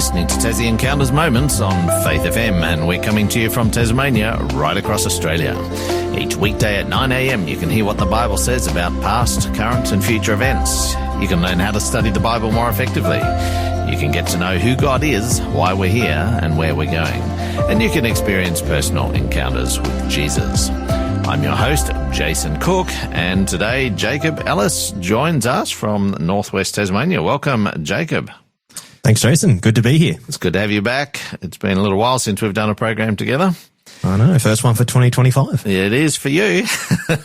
listening to Tassie Encounters Moments on Faith FM, and we're coming to you from Tasmania, right across Australia. Each weekday at 9 a.m, you can hear what the Bible says about past, current and future events. You can learn how to study the Bible more effectively. You can get to know who God is, why we're here and where we're going. And you can experience personal encounters with Jesus. I'm your host, Jason Cook, and today Jacob Ellis joins us from northwest Tasmania. Welcome, Jacob. Thanks, Jason. Good to be here. It's good to have you back. It's been a little while since we've done a program together. I know, first one for 2025. It is for you.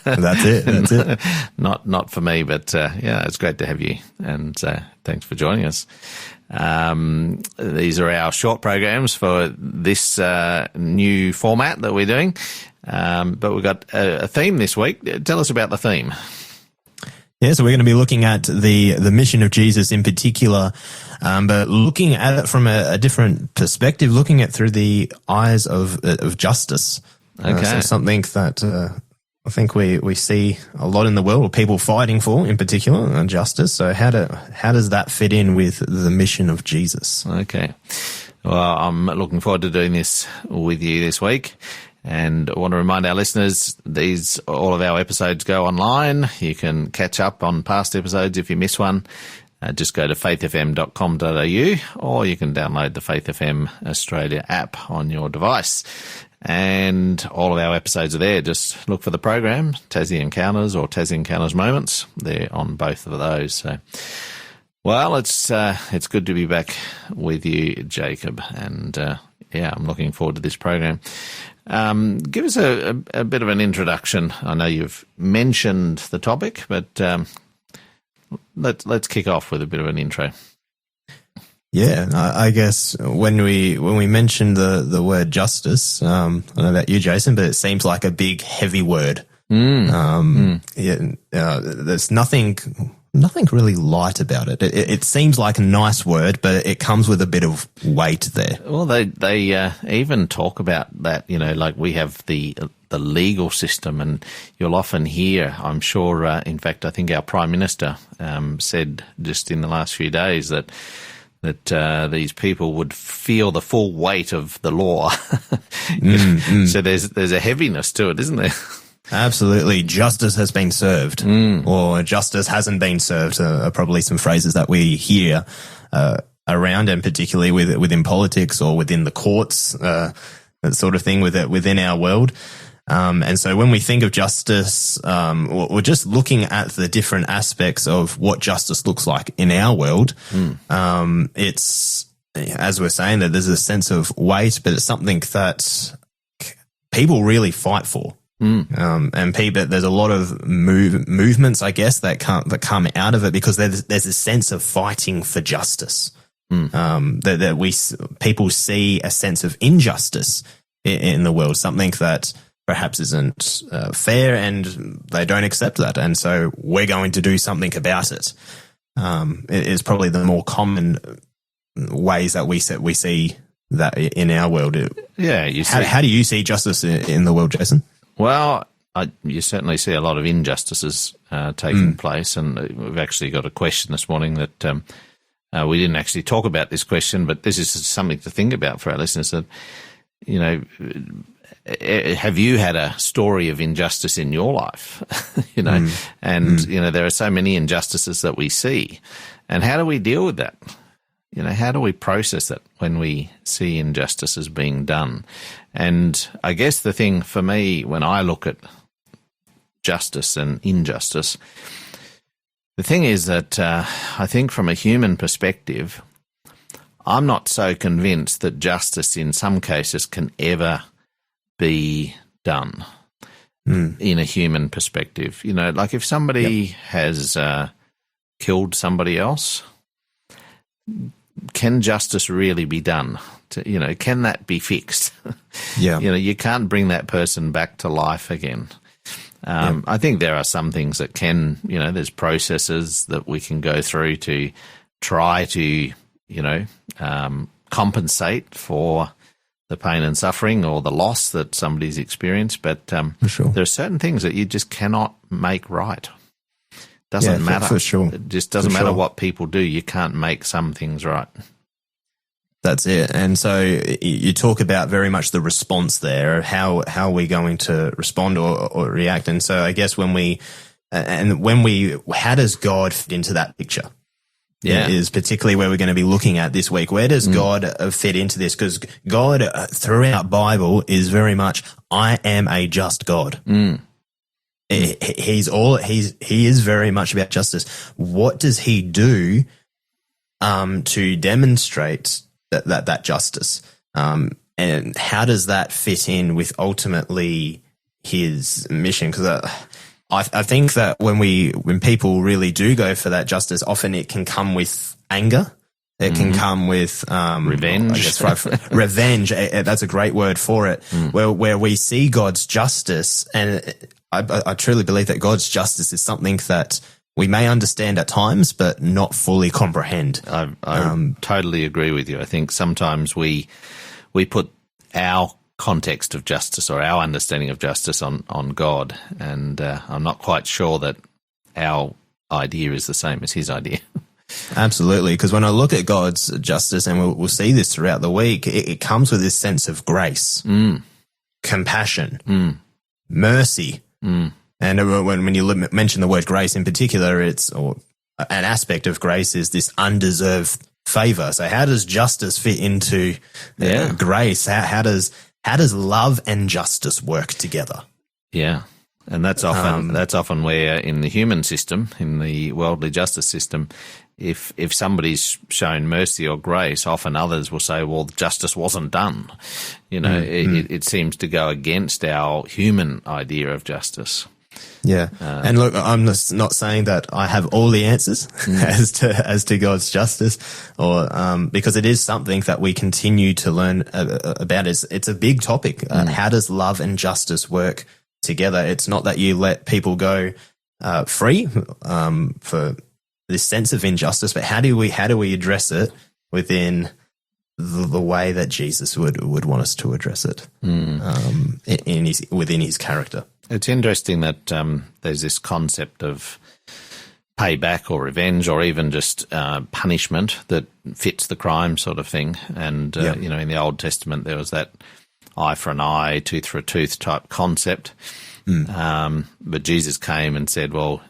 That's it. Not for me, but yeah, it's great to have you, and thanks for joining us. These are our short programs for this new format that we're doing, but we've got a theme this week. Tell us about the theme. Yeah, so we're going to be looking at the mission of Jesus in particular, but looking at it from a different perspective, looking at it through the eyes of justice. Okay. So something that I think we see a lot in the world, or people fighting for in particular, justice. So how does that fit in with the mission of Jesus? Okay. Well, I'm looking forward to doing this with you this week. And I want to remind our listeners, all of our episodes go online. You can catch up on past episodes if you miss one. Just go to faithfm.com.au, or you can download the Faith FM Australia app on your device. And all of our episodes are there. Just look for the program, Tassie Encounters or Tassie Encounters Moments. They're on both of those. So, well, it's good to be back with you, Jacob. And yeah, I'm looking forward to this program. Give us a bit of an introduction. I know you've mentioned the topic, but let's kick off with a bit of an intro. Yeah, I guess when we mention the word justice, I don't know about you, Jason, but it seems like a big, heavy word. Yeah, there's nothing really light about it. It seems like a nice word, but it comes with a bit of weight there. Well, they even talk about that, like we have the legal system, and you'll often hear, I'm sure, in fact, I think our Prime Minister said just in the last few days that these people would feel the full weight of the law. So there's a heaviness to it, isn't there? Absolutely. Justice has been served, or justice hasn't been served are probably some phrases that we hear around, and particularly within politics or within the courts, that sort of thing within our world. And so when we think of justice, we're just looking at the different aspects of what justice looks like in our world. It's, as we're saying, that there's a sense of weight, but it's something that people really fight for. And people, there's a lot of movements, I guess, that come out of it because there's a sense of fighting for justice. That people see a sense of injustice in the world, something that perhaps isn't fair, and they don't accept that, and so we're going to do something about it. It is probably the more common ways that we see that in our world. Yeah, how do you see justice in the world, Jason? Well, you certainly see a lot of injustices taking place, and we've actually got a question this morning that we didn't actually talk about this question, but this is something to think about for our listeners. That, have you had a story of injustice in your life? And there are so many injustices that we see, and how do we deal with that? How do we process it when we see injustices being done? And I guess the thing for me, when I look at justice and injustice, the thing is that I think from a human perspective, I'm not so convinced that justice in some cases can ever be done in a human perspective. Like if somebody has killed somebody else, can justice really be done? Can that be fixed? Yeah. You can't bring that person back to life again. I think there are some things that can, there's processes that we can go through to try to, compensate for the pain and suffering or the loss that somebody's experienced. But there are certain things that you just cannot make right. Doesn't matter. For sure. It just doesn't matter what people do. You can't make some things right. That's it. And so you talk about very much the response there. How are we going to respond or react? And so I guess how does God fit into that picture? Yeah. Is particularly where we're going to be looking at this week. Where does God fit into this? Because God throughout Bible is very much, I am a just God. He is very much about justice. What does he do to demonstrate that justice? And how does that fit in with ultimately his mission? Because I think that when people really do go for that justice, often it can come with anger. It can come with revenge. I guess, revenge. That's a great word for it. Where we see God's justice, and I truly believe that God's justice is something that we may understand at times, but not fully comprehend. I totally agree with you. I think sometimes we put our context of justice or our understanding of justice on God, and I'm not quite sure that our idea is the same as his idea. Absolutely, because when I look at God's justice, and we'll see this throughout the week, it comes with this sense of grace, compassion, mercy. And when you mention the word grace in particular, an aspect of grace is this undeserved favor. So how does justice fit into grace? How does love and justice work together? Yeah. And that's often where in the human system, in the worldly justice system, if somebody's shown mercy or grace, often others will say, well, justice wasn't done. It seems to go against our human idea of justice. Yeah. And look, I'm not saying that I have all the answers as to God's justice, or because it is something that we continue to learn about. It's a big topic. How does love and justice work together? It's not that you let people go free for this sense of injustice, but how do we address it within the way that Jesus would want us to address it within his character? It's interesting that there's this concept of payback or revenge or even just punishment that fits the crime sort of thing. And, in the Old Testament, there was that eye for an eye, tooth for a tooth type concept. But Jesus came and said, well,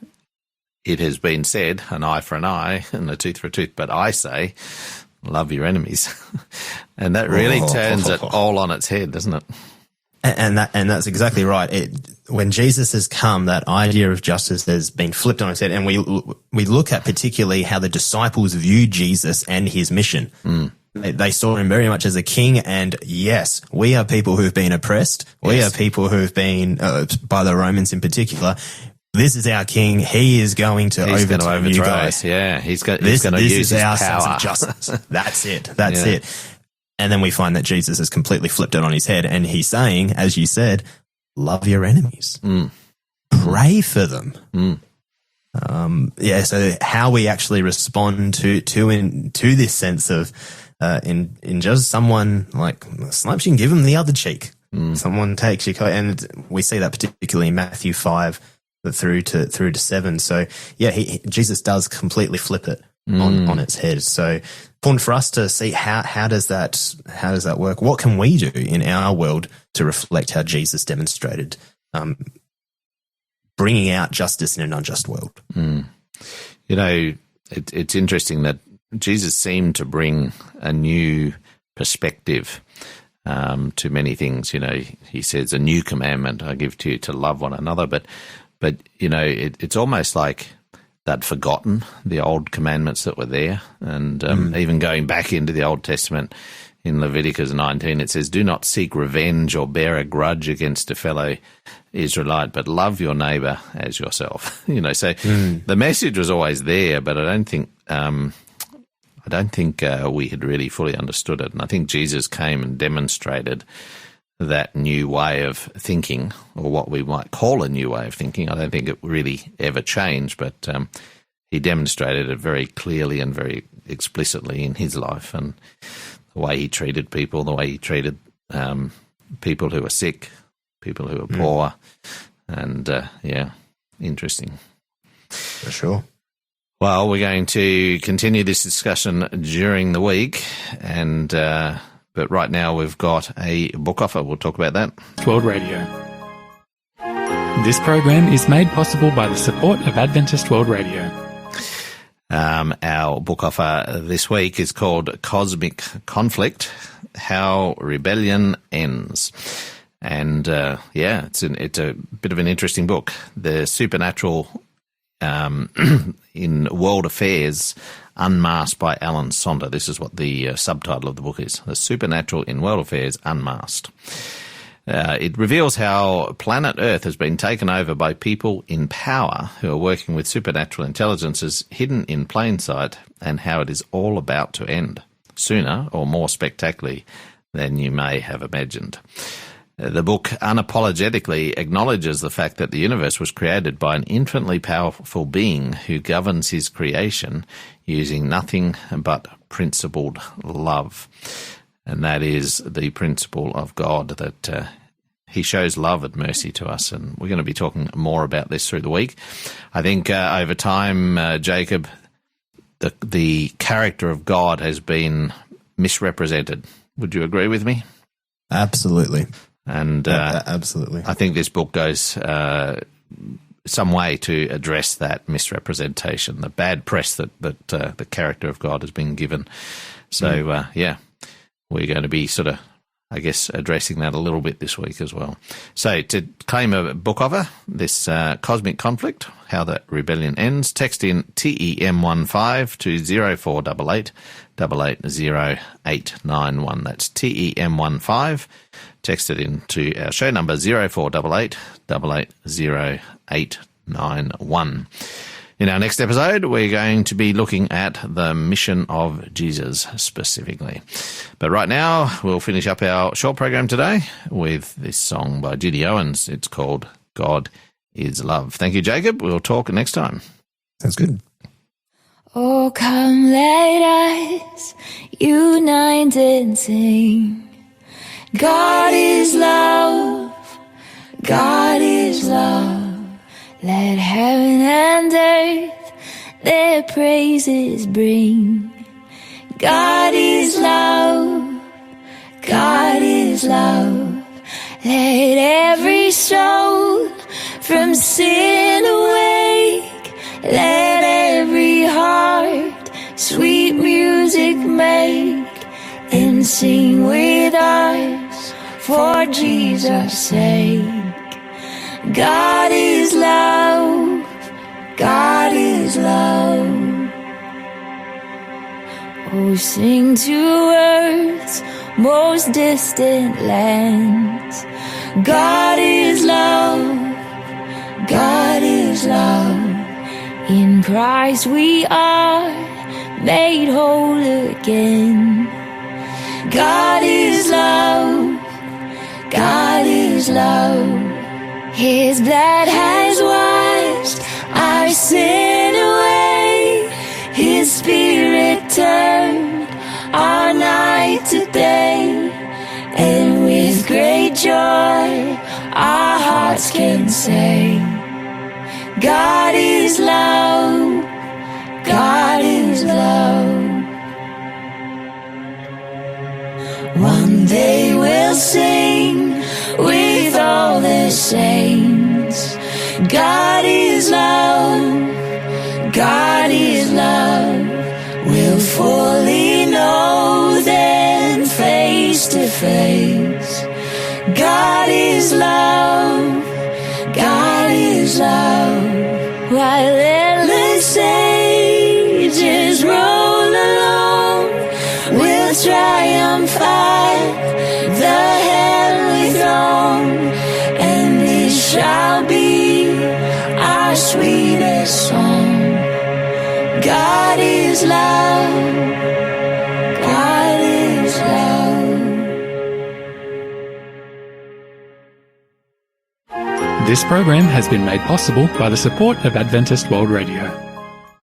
it has been said, an eye for an eye and a tooth for a tooth, but I say, love your enemies. And that really turns it all on its head, doesn't it? And that's exactly right. When Jesus has come, that idea of justice has been flipped on its head, and we look at particularly how the disciples viewed Jesus and his mission. They saw him very much as a king, and yes, we are people who've been oppressed. We are people who've been by the Romans in particular. This is our king. He is going to overthrow you guys. Yeah, he's going to use his our power. sense of justice. That's it. That's it. And then we find that Jesus has completely flipped it on his head, and he's saying, as you said, love your enemies. Pray for them. So how we actually respond to this sense of in just someone like slaps you and give them the other cheek. Someone takes your coat, and we see that particularly in Matthew 5 through to 7. So Jesus does completely flip it on its head. So important for us to see how does that work? What can we do in our world to reflect how Jesus demonstrated bringing out justice in an unjust world? It's interesting that Jesus seemed to bring a new perspective to many things. He says, a new commandment I give to you, to love one another. But it's almost like they'd forgotten the old commandments that were there. And even going back into the Old Testament, in Leviticus 19, it says, do not seek revenge or bear a grudge against a fellow Israelite, but love your neighbor as yourself. So the message was always there, but I don't think we had really fully understood it. And I think Jesus came and demonstrated that new way of thinking, or what we might call a new way of thinking. I don't think it really ever changed, but he demonstrated it very clearly and very explicitly in his life, and the way he treated people, the way he treated people who are sick, people who are poor, and interesting. For sure. Well, we're going to continue this discussion during the week, and but right now we've got a book offer. We'll talk about that. World Radio. This program is made possible by the support of Adventist World Radio. Our book offer this week is called Cosmic Conflict: How Rebellion Ends. And it's a bit of an interesting book. The supernatural in world affairs unmasked by Alan Sonder. This is what the subtitle of the book is: The Supernatural in World Affairs Unmasked. It reveals how planet Earth has been taken over by people in power who are working with supernatural intelligences hidden in plain sight, and how it is all about to end, sooner or more spectacularly than you may have imagined. The book unapologetically acknowledges the fact that the universe was created by an infinitely powerful being who governs his creation using nothing but principled love. And that is the principle of God, that he shows love and mercy to us. And we're going to be talking more about this through the week. I think over time, Jacob, the character of God has been misrepresented. Would you agree with me? Absolutely. And absolutely, I think this book goes some way to address that misrepresentation, the bad press that the character of God has been given. So, we're going to be sort of, I guess, addressing that a little bit this week as well. So to claim a book offer, this Cosmic Conflict, How the Rebellion Ends, text in TEM15 to 0488 880891. That's TEM15. Text it in to our show number 0488 880891. In our next episode, we're going to be looking at the mission of Jesus specifically. But right now, we'll finish up our short program today with this song by Judy Owens. It's called God is Love. Thank you, Jacob. We'll talk next time. Sounds good. Oh, come let us unite and sing. God is love, God is love. Let heaven and earth their praises bring. God is love, God is love. Let every soul from sin awake. Let every heart sweet music make, and sing with us for Jesus' sake. God is love, God is love. Oh, sing to earth's most distant lands. God is love, God is love. In Christ we are made whole again. God is love, God is love. His blood has washed our sin away. His Spirit turned our night to day. And with great joy our hearts can say, God is love, God is love. One day we'll sing with all the saints. God is love, God is love. We'll fully know then face to face. God is love, God is love. While endless ages roll along, we'll triumph at the heavenly throne, and this shall be our sweetest song. God is love, God is love. This program has been made possible by the support of Adventist World Radio.